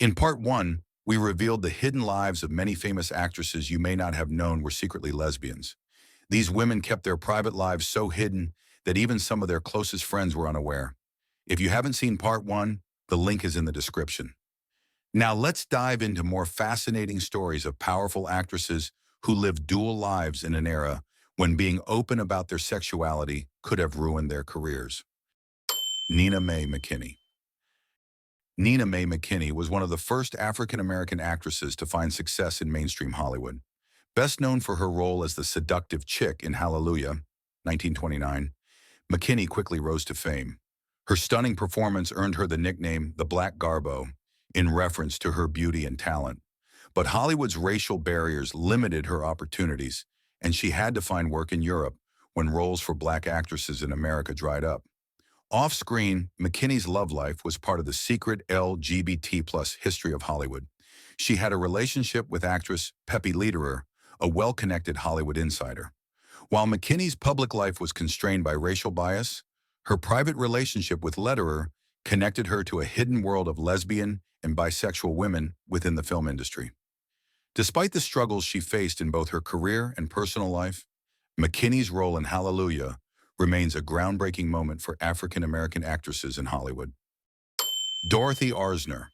In part one, we revealed the hidden lives of many famous actresses you may not have known were secretly lesbians. These women kept their private lives so hidden that even some of their closest friends were unaware. If you haven't seen part one, the link is in the description. Now let's dive into more fascinating stories of powerful actresses who lived dual lives in an era when being open about their sexuality could have ruined their careers. Nina Mae McKinney. Nina Mae McKinney was one of the first African-American actresses to find success in mainstream Hollywood. Best known for her role as the seductive chick in Hallelujah, 1929, McKinney quickly rose to fame. Her stunning performance earned her the nickname the Black Garbo, in reference to her beauty and talent. But Hollywood's racial barriers limited her opportunities, and she had to find work in Europe when roles for black actresses in America dried up. Off-screen, McKinney's love life was part of the secret LGBT+ history of Hollywood. She had a relationship with actress Pepe Lederer, a well-connected Hollywood insider. While McKinney's public life was constrained by racial bias, her private relationship with Lederer connected her to a hidden world of lesbian and bisexual women within the film industry. Despite the struggles she faced in both her career and personal life, McKinney's role in Hallelujah remains a groundbreaking moment for African-American actresses in Hollywood. Dorothy Arner.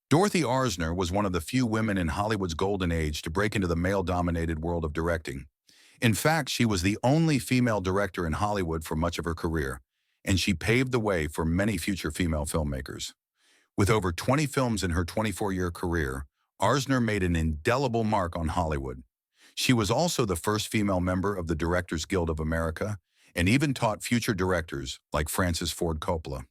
Dorothy Arner was one of the few women in Hollywood's golden age to break into the male-dominated world of directing. In fact, she was the only female director in Hollywood for much of her career, and she paved the way for many future female filmmakers. With over 20 films in her 24-year career, Arner made an indelible mark on Hollywood. She was also the first female member of the Directors Guild of America and even taught future directors like Francis Ford Coppola.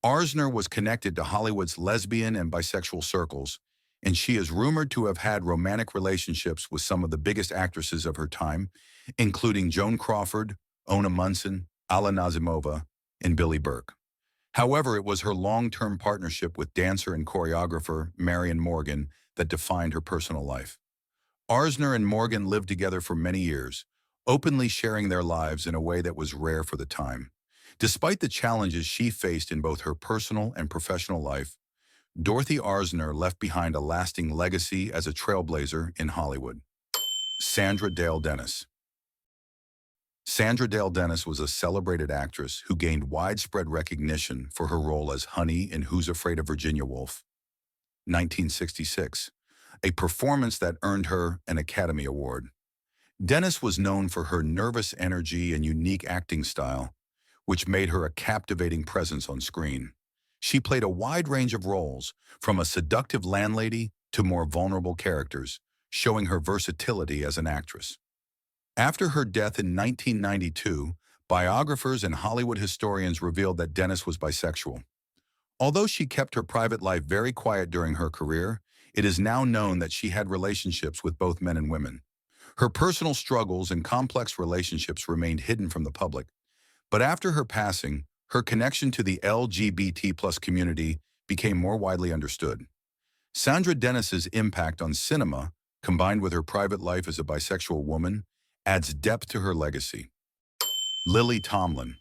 Arner was connected to Hollywood's lesbian and bisexual circles, and she is rumored to have had romantic relationships with some of the biggest actresses of her time, including Joan Crawford, Ona Munson, Alla Nazimova, and Billie Burke. However, it was her long-term partnership with dancer and choreographer Marion Morgan that defined her personal life. Arner and Morgan lived together for many years, openly sharing their lives in a way that was rare for the time. Despite the challenges she faced in both her personal and professional life, Dorothy Arner left behind a lasting legacy as a trailblazer in Hollywood. Sandra Day Dennis. Sandra Day Dennis was a celebrated actress who gained widespread recognition for her role as Honey in Who's Afraid of Virginia Woolf, 1966, a performance that earned her an Academy Award. Dennis was known for her nervous energy and unique acting style, which made her a captivating presence on screen. She played a wide range of roles, from a seductive landlady to more vulnerable characters, showing her versatility as an actress. After her death in 1992, biographers and Hollywood historians revealed that Dennis was bisexual. Although she kept her private life very quiet during her career, it is now known that she had relationships with both men and women. Her personal struggles and complex relationships remained hidden from the public, but after her passing, her connection to the LGBT+ community became more widely understood. Sandra Dennis's impact on cinema, combined with her private life as a bisexual woman, adds depth to her legacy. Lily Tomlin.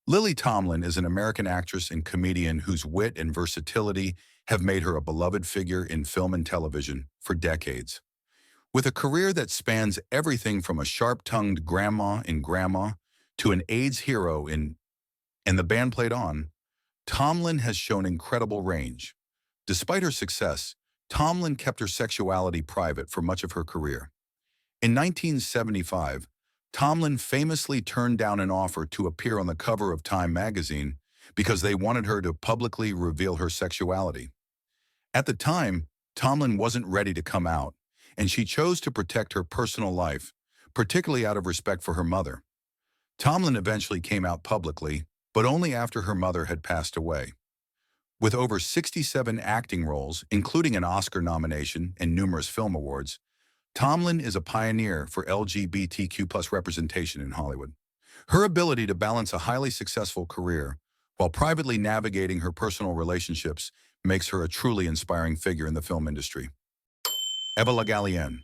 Lily Tomlin is an American actress and comedian whose wit and versatility have made her a beloved figure in film and television for decades. With a career that spans everything from a sharp-tongued grandma in Grandma to an AIDS hero in And the Band Played On, Tomlin has shown incredible range. Despite her success, Tomlin kept her sexuality private for much of her career. In 1975, Tomlin famously turned down an offer to appear on the cover of Time magazine because they wanted her to publicly reveal her sexuality. At the time, Tomlin wasn't ready to come out, and she chose to protect her personal life, particularly out of respect for her mother. Tomlin eventually came out publicly, but only after her mother had passed away. With over 67 acting roles, including an Oscar nomination and numerous film awards, Tomlin is a pioneer for LGBTQ+ representation in Hollywood. Her ability to balance a highly successful career while privately navigating her personal relationships makes her a truly inspiring figure in the film industry. Eva LaGallienne.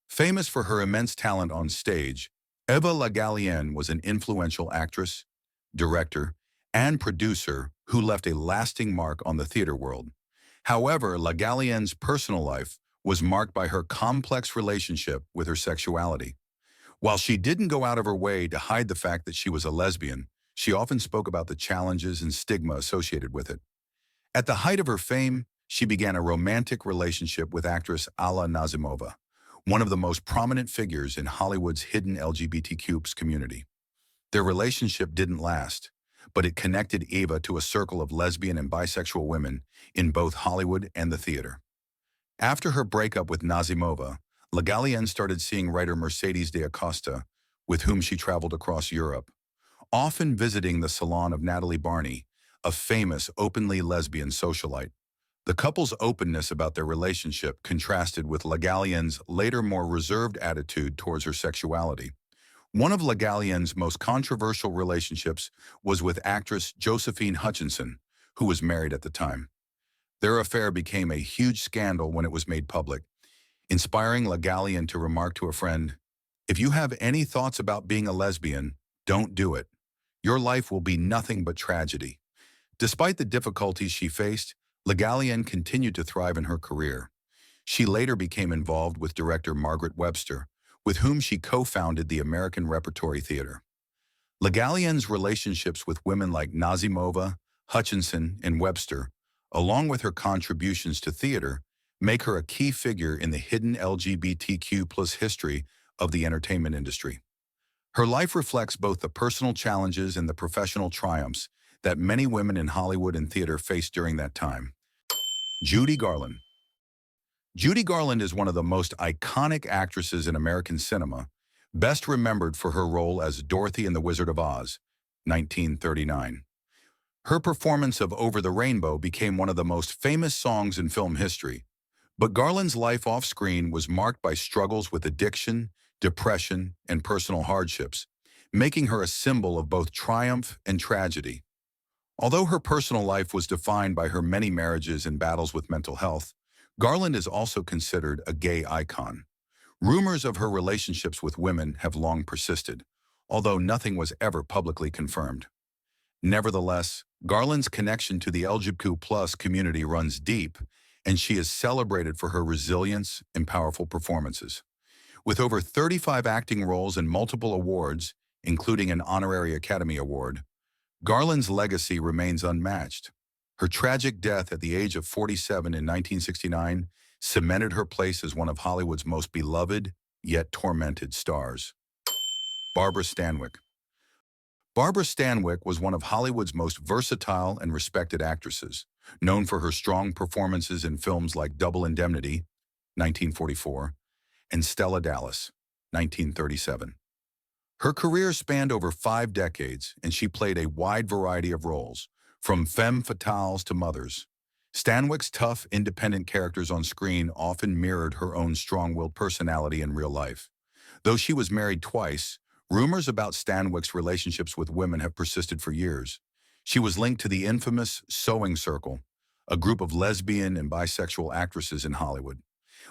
Famous for her immense talent on stage, Eva LaGallienne was an influential actress, director, and producer who left a lasting mark on the theater world. However, La Gallienne's personal life was marked by her complex relationship with her sexuality. While she didn't go out of her way to hide the fact that she was a lesbian, she often spoke about the challenges and stigma associated with it. At the height of her fame, she began a romantic relationship with actress Alla Nazimova, one of the most prominent figures in Hollywood's hidden LGBTQ community. Their relationship didn't last, but it connected Eva to a circle of lesbian and bisexual women in both Hollywood and the theater. After her breakup with Nazimova, La Gallienne started seeing writer Mercedes DeCosta, with whom she traveled across Europe, often visiting the salon of Natalie Barney, a famous openly lesbian socialite. The couple's openness about their relationship contrasted with La Gallienne's later more reserved attitude towards her sexuality. One of La Gallienne's most controversial relationships was with actress Josephine Hutchinson, who was married at the time. Their affair became a huge scandal when it was made public, inspiring La Gallienne to remark to a friend, "If you have any thoughts about being a lesbian, don't do it. Your life will be nothing but tragedy." Despite the difficulties she faced, La Gallienne continued to thrive in her career. She later became involved with director Margaret Webster, with whom she co-founded the American Repertory Theater. La Gallienne's relationships with women like Nazimova, Hutchinson, and Webster, along with her contributions to theater, make her a key figure in the hidden LGBTQ+ history of the entertainment industry. Her life reflects both the personal challenges and the professional triumphs that many women in Hollywood and theater faced during that time. Judy Garland. Judy Garland is one of the most iconic actresses in American cinema, best remembered for her role as Dorothy in The Wizard of Oz, 1939. Her performance of Over the Rainbow became one of the most famous songs in film history, but Garland's life off-screen was marked by struggles with addiction, depression, and personal hardships, making her a symbol of both triumph and tragedy. Although her personal life was defined by her many marriages and battles with mental health, Garland is also considered a gay icon. Rumors of her relationships with women have long persisted, although nothing was ever publicly confirmed. Nevertheless, Garland's connection to the LGBTQ+ community runs deep, and she is celebrated for her resilience and powerful performances. With over 35 acting roles and multiple awards, including an honorary Academy Award, Garland's legacy remains unmatched. Her tragic death at the age of 47 in 1969 cemented her place as one of Hollywood's most beloved, yet tormented stars. Barbara Stanwyck. Barbara Stanwyck was one of Hollywood's most versatile and respected actresses, known for her strong performances in films like Double Indemnity, 1944, and Stella Dallas, 1937. Her career spanned over 5 decades, and she played a wide variety of roles, from femme fatales to mothers. Stanwyck's tough, independent characters on screen often mirrored her own strong-willed personality in real life. Though she was married twice, rumors about Stanwyck's relationships with women have persisted for years. She was linked to the infamous Sewing Circle, a group of lesbian and bisexual actresses in Hollywood.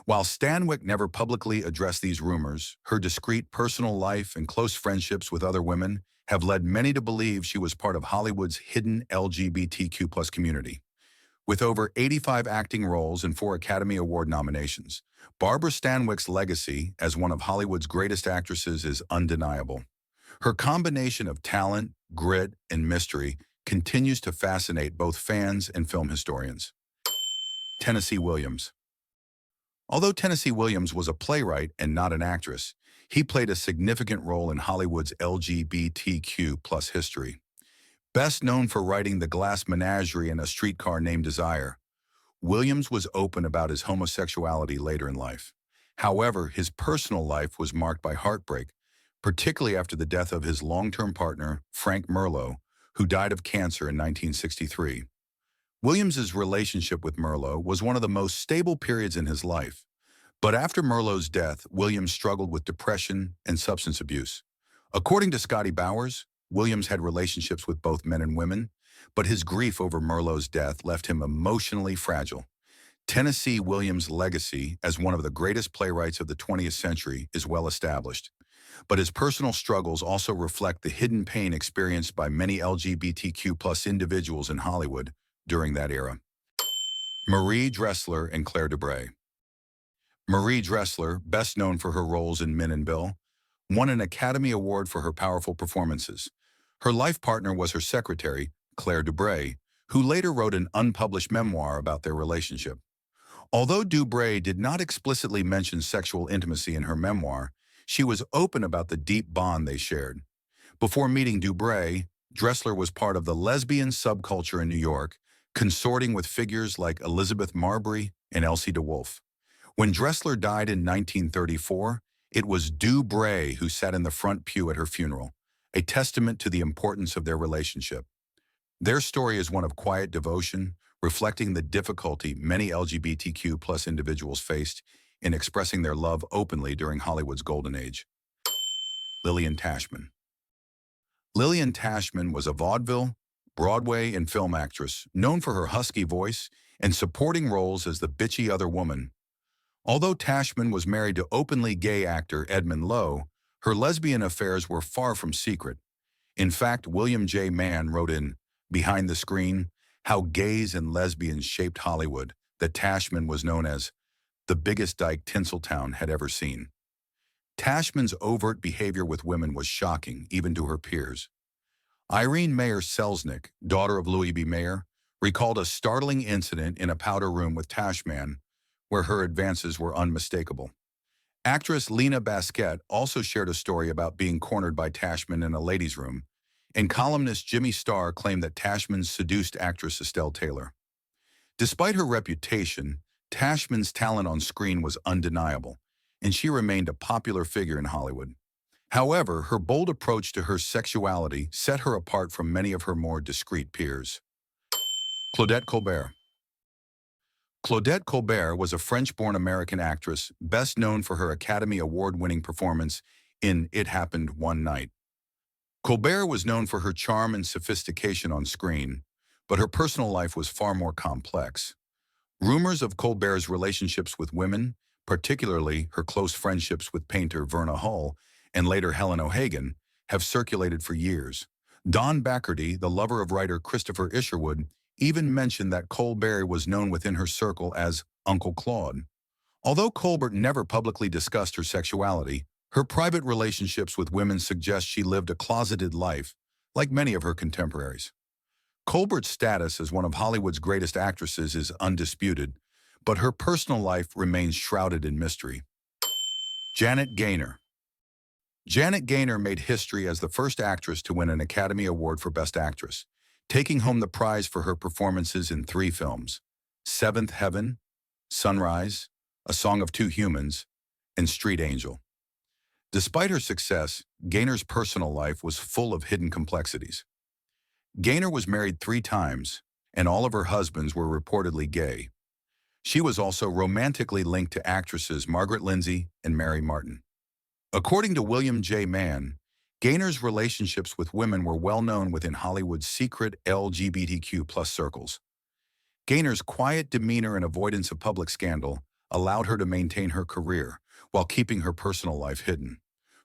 While Stanwyck never publicly addressed these rumors, her discreet personal life and close friendships with other women have led many to believe she was part of Hollywood's hidden LGBTQ+ community. With over 85 acting roles and 4 Academy Award nominations, Barbara Stanwyck's legacy as one of Hollywood's greatest actresses is undeniable. Her combination of talent, grit, and mystery continues to fascinate both fans and film historians. Tennessee Williams. Although Tennessee Williams was a playwright and not an actress, he played a significant role in Hollywood's LGBTQ+ history. Best known for writing The Glass Menagerie and A Streetcar Named Desire, Williams was open about his homosexuality later in life. However, his personal life was marked by heartbreak, particularly after the death of his long-term partner, Frank Merlo, who died of cancer in 1963. Williams's relationship with Merlo was one of the most stable periods in his life. But after Merlo's death, Williams struggled with depression and substance abuse. According to Scotty Bowers, Williams had relationships with both men and women, but his grief over Merlo's death left him emotionally fragile. Tennessee Williams' legacy as one of the greatest playwrights of the 20th century is well established. but his personal struggles also reflect the hidden pain experienced by many LGBTQ+ individuals in Hollywood during that era. Marie Dressler and Claire Debray. Marie Dressler, best known for her roles in Min and Bill, won an Academy Award for her powerful performances. Her life partner was her secretary, Claire Debray, who later wrote an unpublished memoir about their relationship. Although Debray did not explicitly mention sexual intimacy in her memoir, she was open about the deep bond they shared. Before meeting Debray, Dressler was part of the lesbian subculture in New York, consorting with figures like Elizabeth Marbury and Elsie de Wolfe. When Dressler died in 1934, it was Debray who sat in the front pew at her funeral, a testament to the importance of their relationship. Their story is one of quiet devotion, reflecting the difficulty many LGBTQ+ individuals faced in expressing their love openly during Hollywood's golden age. Lillian Tashman. Lillian Tashman was a vaudeville, Broadway, and film actress known for her husky voice and supporting roles as the bitchy other woman. Although Tashman was married to openly gay actor Edmund Lowe, her lesbian affairs were far from secret. In fact, William J. Mann wrote in Behind the Screen, How Gays and Lesbians Shaped Hollywood, that Tashman was known as the biggest dyke Tinseltown had ever seen. Tashman's overt behavior with women was shocking, even to her peers. Irene Mayer Selznick, daughter of Louis B. Mayer, recalled a startling incident in a powder room with Tashman, where her advances were unmistakable. Actress Lena Basquette also shared a story about being cornered by Tashman in a ladies' room, and columnist Jimmy Starr claimed that Tashman seduced actress Estelle Taylor. Despite her reputation, Tashman's talent on screen was undeniable, and she remained a popular figure in Hollywood. However, her bold approach to her sexuality set her apart from many of her more discreet peers. Claudette Colbert. Claudette Colbert was a French-born American actress best known for her Academy Award-winning performance in It Happened One Night. Colbert was known for her charm and sophistication on screen, but her personal life was far more complex. Rumors of Colbert's relationships with women, particularly her close friendships with painter Verna Hull and later Helen O'Hagan, have circulated for years. Don Bachardy, the lover of writer Christopher Isherwood, even mentioned that Colbert was known within her circle as Uncle Claude. Although Colbert never publicly discussed her sexuality, her private relationships with women suggest she lived a closeted life, like many of her contemporaries. Colbert's status as one of Hollywood's greatest actresses is undisputed, but her personal life remains shrouded in mystery. Janet Gayner. Janet Gayner made history as the first actress to win an Academy Award for Best Actress, taking home the prize for her performances in 3 films: Seventh Heaven, Sunrise, A Song of Two Humans, and Street Angel. Despite her success, Gayner's personal life was full of hidden complexities. Gayner was married 3 times, and all of her husbands were reportedly gay. She was also romantically linked to actresses Margaret Lindsay and Mary Martin. According to William J. Mann, Gayner's relationships with women were well known within Hollywood's secret LGBTQ+ circles. Gayner's quiet demeanor and avoidance of public scandal allowed her to maintain her career while keeping her personal life hidden.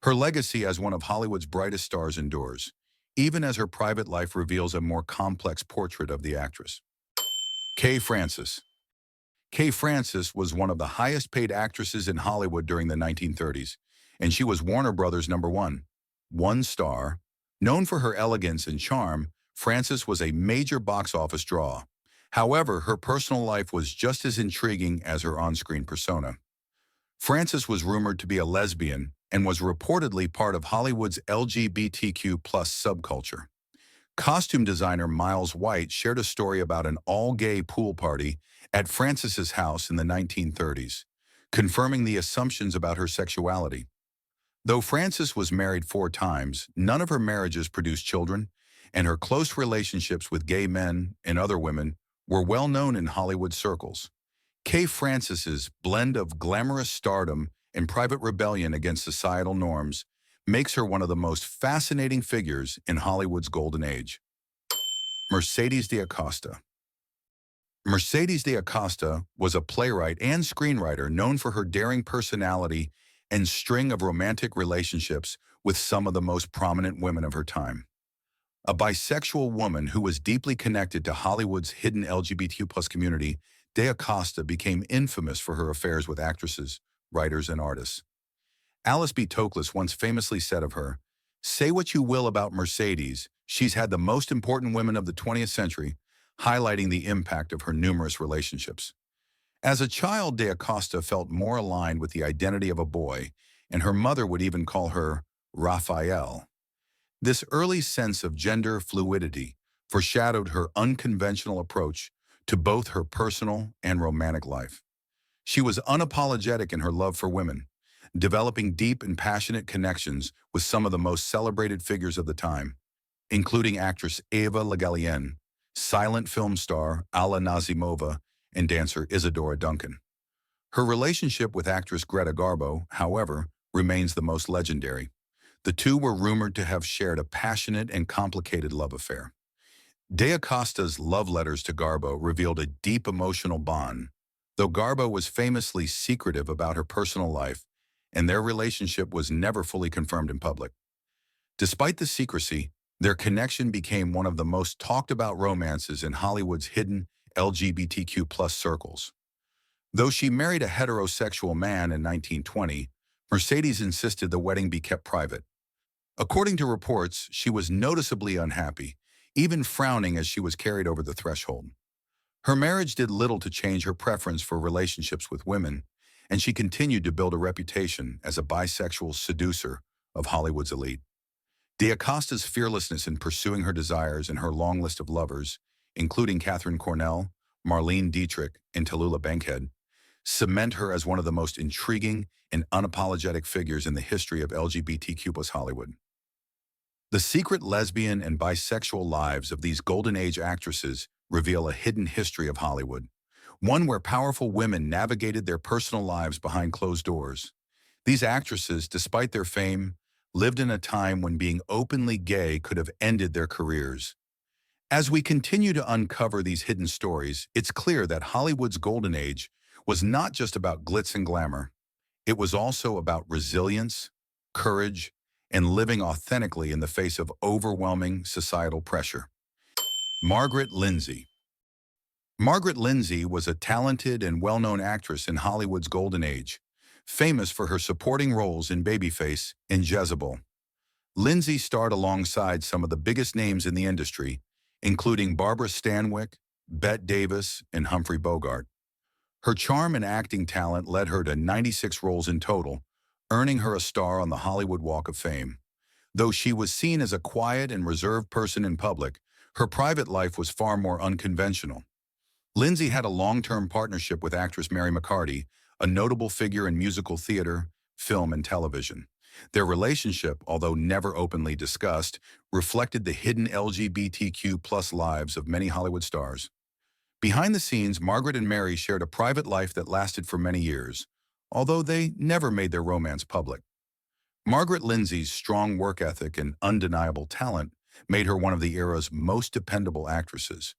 Her legacy as one of Hollywood's brightest stars endures, even as her private life reveals a more complex portrait of the actress. Kay Francis. Kay Francis was one of the highest-paid actresses in Hollywood during the 1930s, and she was Warner Brothers' #1 star. Known for her elegance and charm, Francis was a major box office draw. However, her personal life was just as intriguing as her on-screen persona. Francis was rumored to be a lesbian and was reportedly part of Hollywood's LGBTQ+ subculture. Costume designer Miles White shared a story about an all-gay pool party at Francis's house in the 1930s, confirming the assumptions about her sexuality. Though Francis was married 4 times, none of her marriages produced children, and her close relationships with gay men and other women were well known in Hollywood circles. Kay Francis's blend of glamorous stardom and private rebellion against societal norms makes her one of the most fascinating figures in Hollywood's golden age. Mercedes DeCosta. Mercedes DeCosta was a playwright and screenwriter known for her daring personality and string of romantic relationships with some of the most prominent women of her time. A bisexual woman who was deeply connected to Hollywood's hidden LGBTQ+ community, DeCosta became infamous for her affairs with actresses, writers, and artists. Alice B. Toklas once famously said of her, "Say what you will about Mercedes, she's had the most important women of the 20th century," highlighting the impact of her numerous relationships. As a child, DeCosta felt more aligned with the identity of a boy, and her mother would even call her Raphael. This early sense of gender fluidity foreshadowed her unconventional approach to both her personal and romantic life. She was unapologetic in her love for women, developing deep and passionate connections with some of the most celebrated figures of the time, including actress Eva LaRue, silent film star Alla Nazimova, and dancer Isadora Duncan. Her relationship with actress Greta Garbo, however, remains the most legendary. The two were rumored to have shared a passionate and complicated love affair. DeCosta's love letters to Garbo revealed a deep emotional bond, though Garbo was famously secretive about her personal life, and their relationship was never fully confirmed in public. Despite the secrecy, their connection became one of the most talked about romances in Hollywood's hidden LGBTQ+ circles. Though she married a heterosexual man in 1920, Mercedes insisted the wedding be kept private. According to reports, she was noticeably unhappy, even frowning as she was carried over the threshold. Her marriage did little to change her preference for relationships with women, and she continued to build a reputation as a bisexual seducer of Hollywood's elite. DeCosta's fearlessness in pursuing her desires and her long list of lovers, including Catherine Cornell, Marlene Dietrich, and Tallulah Bankhead, cement her as one of the most intriguing and unapologetic figures in the history of LGBTQ+ Hollywood. The secret lesbian and bisexual lives of these Golden Age actresses reveal a hidden history of Hollywood, one where powerful women navigated their personal lives behind closed doors. These actresses, despite their fame, lived in a time when being openly gay could have ended their careers. As we continue to uncover these hidden stories, it's clear that Hollywood's Golden Age was not just about glitz and glamour. It was also about resilience, courage, and living authentically in the face of overwhelming societal pressure. Margaret Lindsay. Margaret Lindsay was a talented and well-known actress in Hollywood's Golden Age, famous for her supporting roles in Babyface and Jezebel. Lindsay starred alongside some of the biggest names in the industry, including Barbara Stanwyck, Bette Davis, and Humphrey Bogart. Her charm and acting talent led her to 96 roles in total, earning her a star on the Hollywood Walk of Fame. Though she was seen as a quiet and reserved person in public, her private life was far more unconventional. Lindsay had a long-term partnership with actress May McKenna, a notable figure in musical theater, film, and television. Their relationship, although never openly discussed, reflected the hidden LGBTQ+ lives of many Hollywood stars. Behind the scenes, Margaret and Mary shared a private life that lasted for many years, although they never made their romance public. Margaret Lindsay's strong work ethic and undeniable talent made her one of the era's most dependable actresses,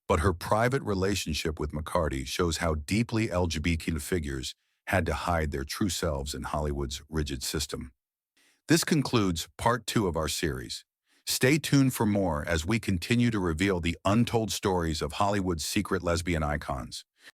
but her private relationship with McCarty shows how deeply LGBT figures had to hide their true selves in Hollywood's rigid system. This concludes part 2 of our series. Stay tuned for more as we continue to reveal the untold stories of Hollywood's secret lesbian icons.